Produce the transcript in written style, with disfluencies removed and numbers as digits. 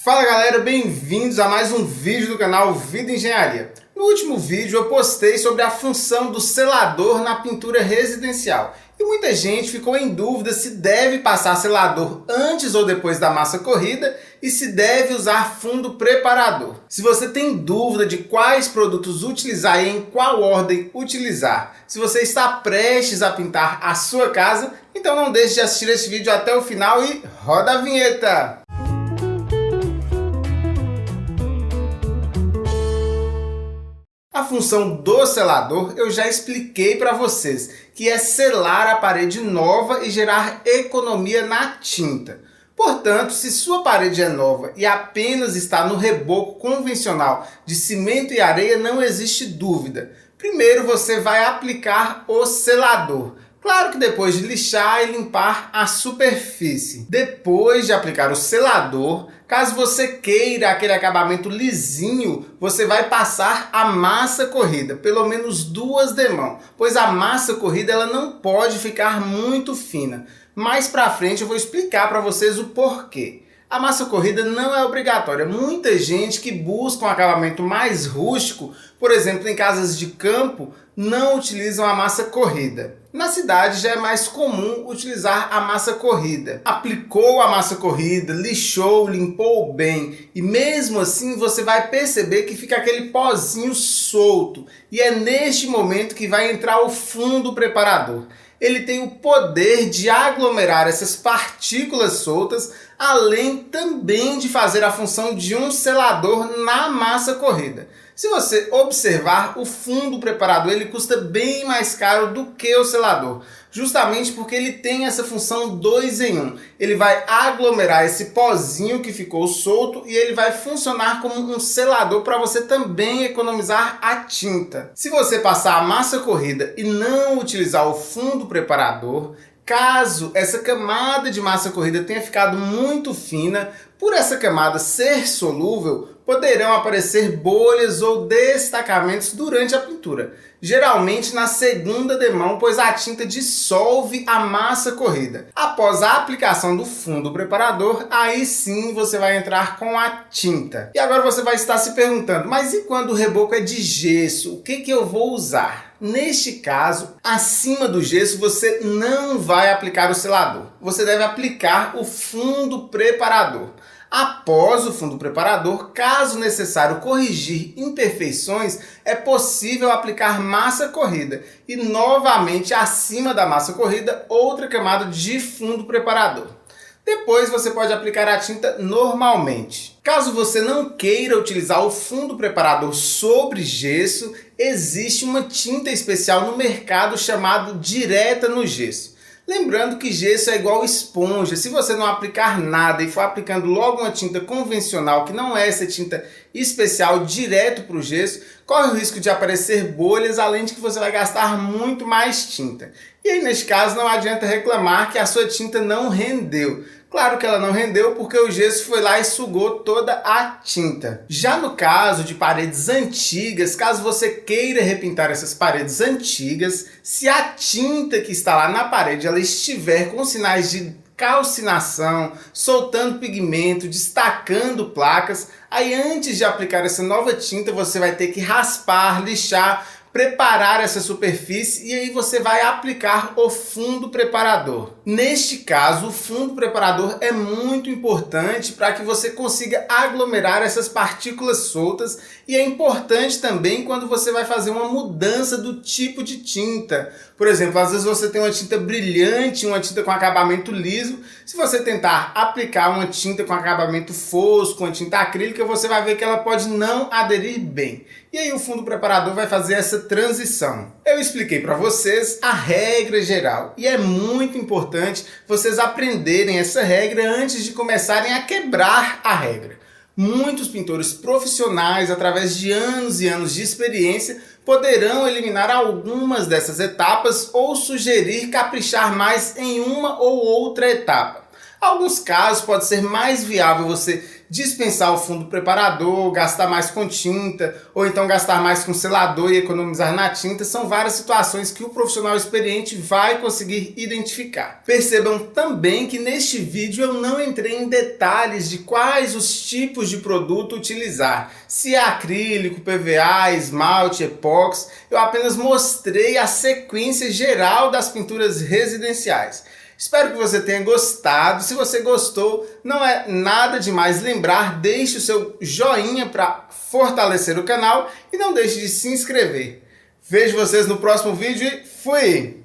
Fala galera, bem-vindos a mais um vídeo do canal Vida Engenharia. No último vídeo eu postei sobre a função do selador na pintura residencial. E muita gente ficou em dúvida se deve passar selador antes ou depois da massa corrida e se deve usar fundo preparador. Se você tem dúvida de quais produtos utilizar e em qual ordem utilizar, se você está prestes a pintar a sua casa, então não deixe de assistir esse vídeo até o final e roda a vinheta! A função do selador eu já expliquei para vocês, que é selar a parede nova e gerar economia na tinta. Portanto, se sua parede é nova e apenas está no reboco convencional de cimento e areia, não existe dúvida. Primeiro você vai aplicar o selador. Claro que depois de lixar e limpar a superfície. Depois de aplicar o selador, caso você queira aquele acabamento lisinho, você vai passar a massa corrida, pelo menos 2 demãos, pois a massa corrida ela não pode ficar muito fina. Mais pra frente eu vou explicar para vocês o porquê. A massa corrida não é obrigatória. Muita gente que busca um acabamento mais rústico, por exemplo, em casas de campo, não utilizam a massa corrida. Na cidade já é mais comum utilizar a massa corrida. Aplicou a massa corrida, lixou, limpou bem e mesmo assim você vai perceber que fica aquele pozinho solto. E é neste momento que vai entrar o fundo preparador. Ele tem o poder de aglomerar essas partículas soltas, além também de fazer a função de um selador na massa corrida. Se você observar, o fundo preparador ele custa bem mais caro do que o selador, justamente porque ele tem essa função 2 em 1. Ele vai aglomerar esse pozinho que ficou solto e ele vai funcionar como um selador para você também economizar a tinta. Se você passar a massa corrida e não utilizar o fundo preparador, caso essa camada de massa corrida tenha ficado muito fina, por essa camada ser solúvel, poderão aparecer bolhas ou destacamentos durante a pintura, geralmente na segunda demão, pois a tinta dissolve a massa corrida. Após a aplicação do fundo preparador, aí sim você vai entrar com a tinta. E agora você vai estar se perguntando, mas e quando o reboco é de gesso, o que eu vou usar? Neste caso, acima do gesso você não vai aplicar o selador, você deve aplicar o fundo preparador. Após o fundo preparador, caso necessário corrigir imperfeições, é possível aplicar massa corrida e novamente acima da massa corrida outra camada de fundo preparador. Depois você pode aplicar a tinta normalmente. Caso você não queira utilizar o fundo preparador sobre gesso, existe uma tinta especial no mercado chamada direta no gesso. Lembrando que gesso é igual esponja, se você não aplicar nada e for aplicando logo uma tinta convencional, que não é essa tinta especial direto para o gesso, corre o risco de aparecer bolhas, além de que você vai gastar muito mais tinta. E aí neste caso não adianta reclamar que a sua tinta não rendeu. Claro que ela não rendeu porque o gesso foi lá e sugou toda a tinta. Já no caso de paredes antigas, caso você queira repintar essas paredes antigas, se a tinta que está lá na parede ela estiver com sinais de calcinação, soltando pigmento, destacando placas, aí antes de aplicar essa nova tinta você vai ter que raspar, lixar, preparar essa superfície e aí você vai aplicar o fundo preparador. Neste caso, o fundo preparador é muito importante para que você consiga aglomerar essas partículas soltas e é importante também quando você vai fazer uma mudança do tipo de tinta. Por exemplo, às vezes você tem uma tinta brilhante, uma tinta com acabamento liso. Se você tentar aplicar uma tinta com acabamento fosco, uma tinta acrílica, você vai ver que ela pode não aderir bem. E aí o fundo preparador vai fazer essa transição. Eu expliquei para vocês a regra geral e é muito importante vocês aprenderem essa regra antes de começarem a quebrar a regra. Muitos pintores profissionais, através de anos e anos de experiência, poderão eliminar algumas dessas etapas ou sugerir caprichar mais em uma ou outra etapa. Em alguns casos pode ser mais viável você dispensar o fundo preparador, gastar mais com tinta, ou então gastar mais com selador e economizar na tinta, são várias situações que o profissional experiente vai conseguir identificar. Percebam também que neste vídeo eu não entrei em detalhes de quais os tipos de produto utilizar, se é acrílico, PVA, esmalte, epóxi. Eu apenas mostrei a sequência geral das pinturas residenciais. Espero que você tenha gostado. Se você gostou, não é nada demais lembrar, deixe o seu joinha para fortalecer o canal e não deixe de se inscrever. Vejo vocês no próximo vídeo e fui!